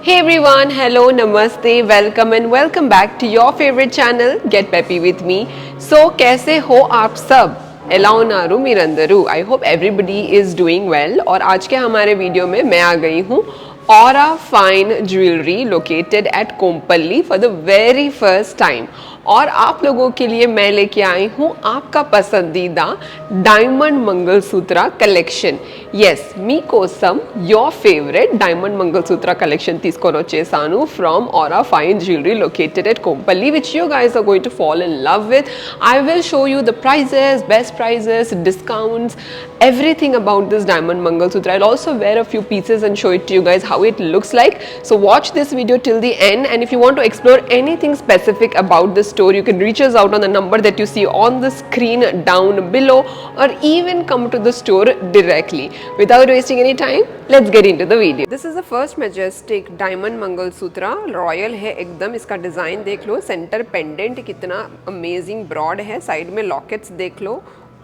Hey everyone, hello, namaste, welcome and welcome back to your favorite channel Get Peppy with me. So कैसे हो आप सब? ఎలా ఉన్నారు మీరందరూ? I hope everybody is doing well. और आज के हमारे वीडियो में मैं आ गई हूँ Aura Fine Jewelry located at Kompally for the very first time. और आप लोगों के लिए मैं लेके आई हूँ आपका पसंदीदा डायमंड मंगलसूत्रा कलेक्शन. Yes, మీకోసం your favorite diamond mangalsutra collection తీసుకొని వచ్చేసాను from Aura Fine Jewelry located at Kompally, which you guys are going to fall in love with. I will show you the prices, best prices, discounts, everything about this diamond mangalsutra. I'll also wear a few pieces and show it to you guys how it looks like. So watch this video till the end, and if you want to explore anything specific about this store, you can reach us out on the number that you see on the screen down below, or even come to the store directly. Without wasting any time, let's get into the video. This is the first majestic diamond mangalsutra. Royal है एकदम. इसका design देख लो. Centre pendant कितना amazing broad है. Side में lockets देख लो.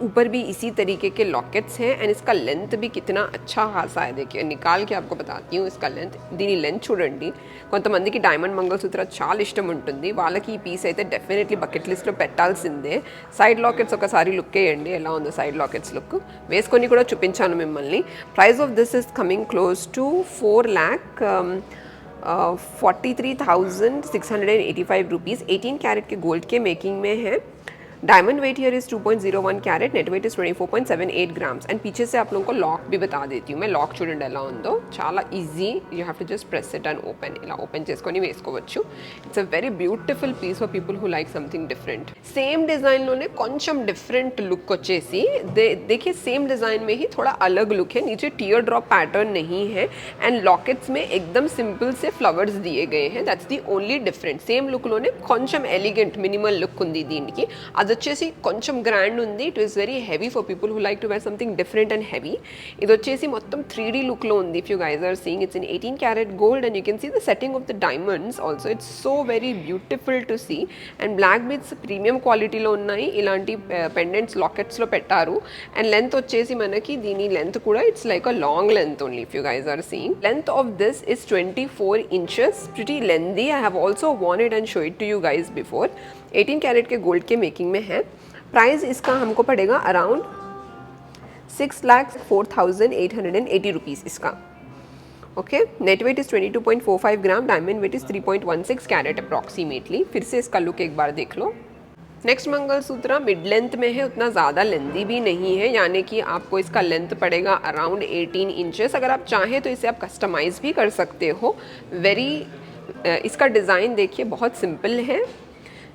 ऊपर भी इसी तरीके के लॉकेट्स हैं. एंड इसका लेंथ भी कितना अच्छा खासा है. देखिए निकाल के आपको बताती हूँ इसका लेंथ. దీని లెంత్ చూడండి. కొంతమందికి డైమండ్ మంగళసూత్ర చాలా ఇష్టం ఉంటుంది. వాళ్ళకి ఈ పీస్ అయితే డెఫినెట్లీ బకెట్ లిస్ట్లో పెట్టాల్సిందే. సైడ్ లాకెట్స్ ఒకసారి లుక్ వేయండి ఎలా ఉందో సైడ్ లాకెట్స్ లుక్. వేసుకొని కూడా చూపించాను మిమ్మల్ని. Price of this is coming close to 4,43,685 rupees. 18 carat के गोल्ड के मेकिंग में है. Diamond weight here is 2.01 carat. Net weight is 24.78 grams. And पीछे से आप लोगों को लॉक भी बता देती हूँ मैं. लॉक చూడండి ఎలా ఉందో. చాలా easy. You have to just press it and open. ఇలా ఓపెన్ చేసుకొని వేసుకోవచ్చు. It's a very beautiful piece for people who like something different. Same डिज़ाइनలోనే కొంచెం డిఫరెंट लुक వచ్చేసి देखिए सेम डिज़ाइन में ही थोड़ा अलग लुक है. नीचे टीयर ड्रॉप पैटर्न नहीं है एंड लॉकेट्स में एकदम सिंपल से फ्लवर्स दिए गए हैं. That's the only different. Same లుక్లోనే కొంచెం ఎలిగెంట్ మినిమల్ లుక్ ఉంది దీనికి. అది వచ్చేసి కొంచెం గ్రాండ్ ఉంది. It is very heavy for people who like to wear something different and heavy. ఇది వచ్చేసి మొత్తం 3D లుక్లో ఉంది. If you guys are seeing it's in 18 carat gold and you can see the setting of the diamonds also. It's so very beautiful to see. And black beads premium క్వాలిటీలో ఉన్నాయి. ఇలాంటి pendants లాకెట్స్లో పెట్టారు. And length వచ్చేసి మనకి దీని length కూడా it's like a long length only. If you guys are seeing length of this is 24 inches. Pretty lengthy. I have also worn it and show it to you guys before. 18 carat के gold के making में है. Price इसका हमको पड़ेगा around 6,04,880 rupees इसका. Okay. Net weight is 22.45 gram. Diamond weight is 3.16 carat approximately. फिर से इसका लुक एक बार देख लो. नेक्स्ट मंगलसूत्र मिड लेंथ में है. उतना ज़्यादा लेंथी भी नहीं है. यानी कि आपको इसका लेंथ पड़ेगा अराउंड 18 इंचेस. अगर आप चाहें तो इसे आप कस्टमाइज़ भी कर सकते हो. इसका डिज़ाइन देखिए बहुत सिंपल है.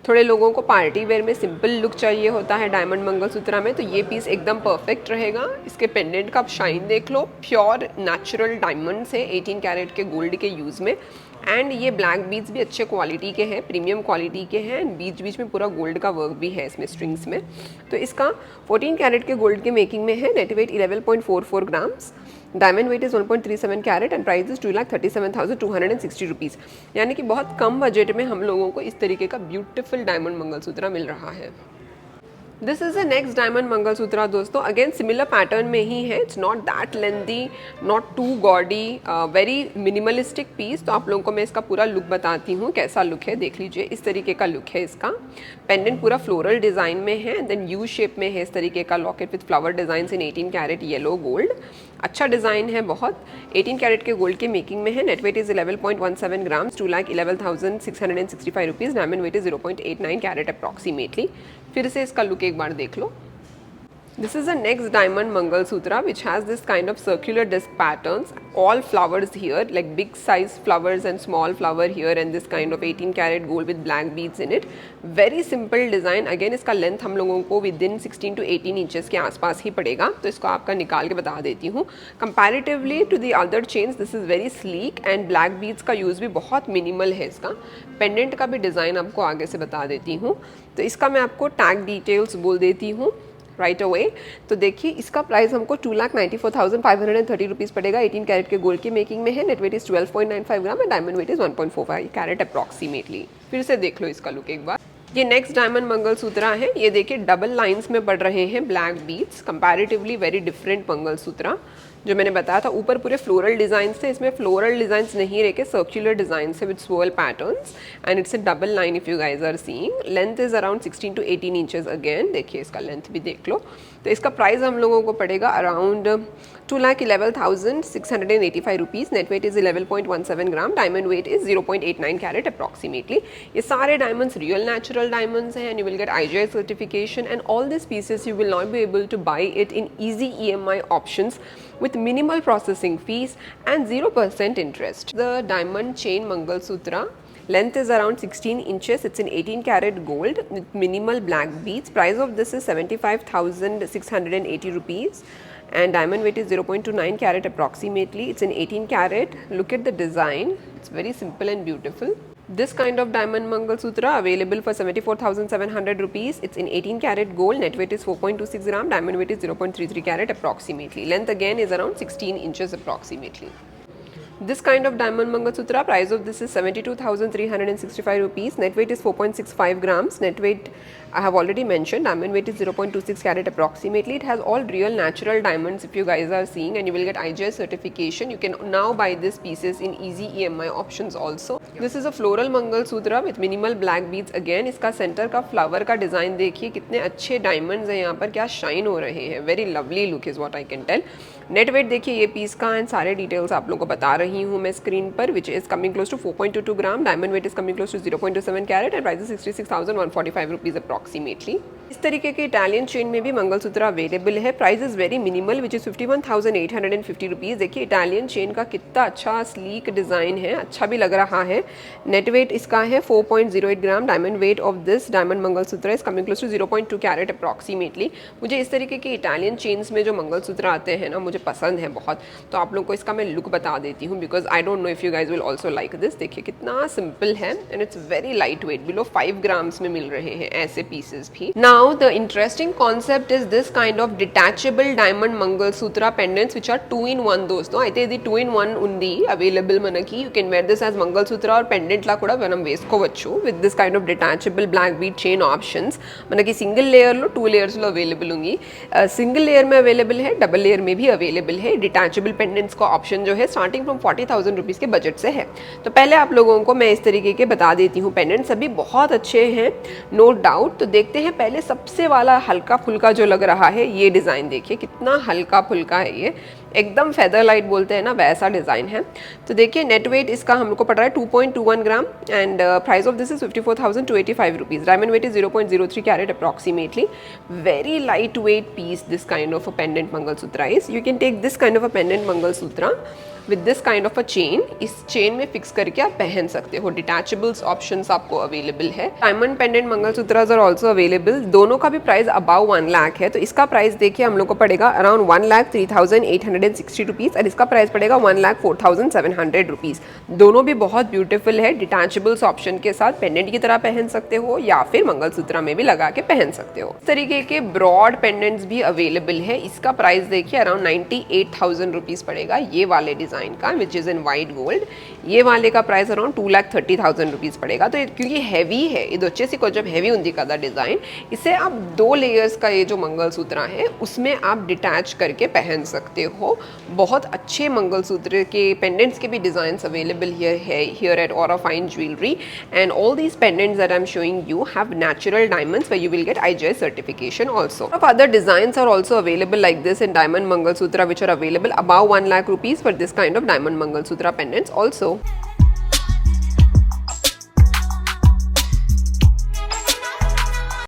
थोड़े लोगों को पार्टी वेयर में सिंपल लुक चाहिए होता है डायमंड मंगलसूत्रा में, तो ये पीस एकदम परफेक्ट रहेगा. इसके पेंडेंट का आप शाइन देख लो. प्योर नेचुरल डायमंड्स है 18 कैरेट के गोल्ड के यूज़ में. एंड ये ब्लैक बीड्स भी अच्छे क्वालिटी के हैं, प्रीमियम क्वालिटी के हैं. एंड बीच बीच में पूरा गोल्ड का वर्क भी है इसमें स्ट्रिंग्स में. तो इसका 14 कैरेट के गोल्ड के मेकिंग में है. Net weight 11.44 grams. Diamond weight is 1.37 carat and price is 2,37,260 rupees. यानी कि बहुत कम बजट में हम लोगों को इस तरीके का ब्यूटीफुल डायमंड मंगलसूत्रा मिल रहा है. This is the next diamond mangalsutra दोस्तों. अगेन सिमिलर पैटर्न में ही है. It's not that lengthy, not too gaudy, very minimalistic piece. तो आप लोगों को मैं इसका पूरा लुक बताती हूँ कैसा लुक है. देख लीजिए इस तरीके का लुक है इसका. पेंडेंट पूरा फ्लोरल डिज़ाइन में है. देन यू शेप में है इस तरीके का locket with flower design in 18 carat yellow gold. अच्छा डिज़ाइन है बहुत. 18 कैरेट के गोल्ड के मेकिंग में है. Net weight is 11.17 grams. 2,11,665 rupees. Diamond weight is 0.89 carat approximately. फिर से इसका लुक एक बार देख लो. This is the next diamond Mangalsutra which has this kind of circular disc patterns. All flowers here, like big size flowers and small flower here, and this kind of 18 karat gold with black beads in it. Very simple design. Again इसका length हम लोगों को within 16 to 18 inches के आसपास ही पड़ेगा. तो इसको आपका निकाल के बता देती हूँ. Comparatively to the other chains, this is very sleek and black beads का use भी बहुत minimal है इसका. Pendant का भी design आपको आगे से बता देती हूँ. तो इसका मैं आपको tag details बोल देती हूँ राइट अवे. तो देखिए इसका प्राइस हमको 2,94,530 रुपीज़ पड़ेगा. 18 कैरेट के गोल्ड की मेकिंग में है. Net weight is 12.95 gram and diamond weight is 1.45 carat approximately. फिर से देख लो इसका लुक एक बार. ये नेक्स्ट डायमंड मंगलसूत्रा है. ये देखिए डबल लाइंस में पड़ रहे हैं black beads. Comparatively very different mangalsutra. जो मैंने बताया था ऊपर पूरे फ्लोरल डिजाइन थे, इसमें फ्लोरल डिजाइन नहीं रह के सर्कुलर डिजाइन है with swirl patterns and it's a double line if you guys are seeing. Length is around 16 to 18 inches again, देखिए इसका लेंथ भी देख लो। तो इसका प्राइस हम लोगों को पड़ेगा around 2,11,685 rupees. Net weight is 11.17 gram, diamond weight is 0.89 carat approximately. ये सारे डायमंड्स रियल नेचुरल डायमंड्स हैं and you will get IGI certification and all this pieces you will not be able to buy it in easy EMI options with minimal processing fees and 0% interest. The diamond chain Mangalsutra length is around 16 inches. It's in 18 karat gold with minimal black beads. Price of this is 75,680 rupees and diamond weight is 0.29 carat approximately. It's in 18 carat. Look at the design. It's very simple and beautiful. This kind of diamond Mangalsutra available for 74,700 rupees. It's in 18 karat gold. Net weight is 4.26 gram. Diamond weight is 0.33 carat approximately. Length again is around 16 inches approximately. This kind of diamond Mangalsutra, price of this is 72,365 rupees. Net weight is 4.65 grams. Net weight I have already mentioned. Diamond weight is 0.26 carat approximately. It has all real natural diamonds if you guys are seeing, and you will get IGI certification. You can now buy these pieces in easy EMI options also. This is a floral Mangalsutra with minimal black beads again. इसका centre का flower का design देखिए, कितने अच्छे diamonds हैं यहाँ पर, क्या शाइन हो रहे हैं। Very lovely look is what I can tell. Net weight देखिए ये पीस का एंड सारे डिटेल्स आप लोगों को बता रही हूँ मैं स्क्रीन पर, which is coming close to 4.22 gram. Diamond weight is coming close to 0.27 carat and price is 66,145 rupees approximately. इस तरीके के इटालियन चेन में भी मंगलसूत्र अवेलेबल है। Price is very minimal which is 51,850 rupees. देखिए इटालियन चेन का कितना अच्छा स्लीक डिजाइन है, अच्छा भी लग रहा है। नेट वेट इसका है 4.08 gram. Diamond weight of this diamond mangalsutra is coming close to 0.2 carat approximately. मुझे इस तरीके के इटालियन चेन्स में जो मंगलसूत्र आते हैं ना, मुझे पसंद है बहुत। तो आप लोग को इसका मैं लुक बता देती हूँ because I don't know if you guys will also like this. देखिए कितना सिंपल है and it's very light weight, below 5 grams में मिल रहे हैं ऐसे पीसेस भी। Now the interesting concept is this kind of detachable diamond mangalsutra pendants which are 2-in-1 दोस्तों. అయితే ఇది 2-in-1 ఉంది అవైలబుల్ మనకి. You can wear this as mangalsutra or pendant లా కూడా మనం వేసుకోవచ్చు with this kind of detachable black bead chain options. మనకి సింగిల్ లేయర్లో 2 लेयर्सలో अवेलेबल होंगी. सिंगल लेयर में अवेलेबल है, डबल लेयर में भी अवेलेबल है. डिटैचबल पेंडेंट्स का ऑप्शन जो है स्टार्टिंग फ्रॉम 40,000 रुपीज़ के बजट से है. तो पहले आप लोगों को मैं इस तरीके के बता देती हूँ. पेंडेंट्स सभी बहुत अच्छे हैं नो डाउट. तो देखते हैं पहले सबसे वाला हल्का फुल्का जो लग रहा है ये डिज़ाइन देखिए कितना हल्का फुल्का है. ये एकदम फेदर लाइट बोलते हैं ना वैसा डिज़ाइन है. तो देखिए नेट वेट इसका हम लोग को पड़ रहा है 2.21 gram and price of this is 54,285 rupees. Diamond weight is 0.03 carat approximately. Very light weight piece this kind of a pendant mangalsutra is. You can take this kind of a pendant mangalsutra with this kind of a chain. इस chain में fix करके आप पहन सकते हो. Detachables options आपको available है. Diamond pendant mangalsutras are also available. दोनों का भी प्राइस अबाउ 1 लाख है. तो इसका प्राइस देखिए हम लोग को पड़ेगा अराउंड 1,03,860 रुपीज़ और इसका प्राइस पड़ेगा 1,04,700 रुपीज़. दोनों भी बहुत ब्यूटीफुल है. डिटैचेबल्स ऑप्शन के साथ पेंडेंट की तरह पहन सकते हो या फिर मंगलसूत्र में भी लगा के पहन सकते हो. इस तरीके के ब्रॉड पेंडेंट्स भी अवेलेबल है. इसका प्राइस देखिए अराउंड 98,000 रुपीज़ पड़ेगा ये वाले डिज़ाइन का which is in white gold. ये वाले का प्राइस अराउंड 2,30,000 रुपीज़ पड़ेगा. तो क्योंकि हैवी है ఇది వచ్చేసి కొంచెం हैवी ఉంది కదా डिज़ाइन. इसे आप 2 लेयर्स का ये जो मंगलसूत्र है उसमें आप डिटैच करके पहन सकते हो. बहुत अच्छे मंगलसूत्र के पेंडेंट्स के भी designs available here at Aura Fine Jewelry and all these pendants that I'm showing you have natural diamonds where you will get IGI certification also. Other designs are also available like this in diamond mangalsutra which are available above 1 lakh rupees for this kind of diamond mangalsutra pendants also.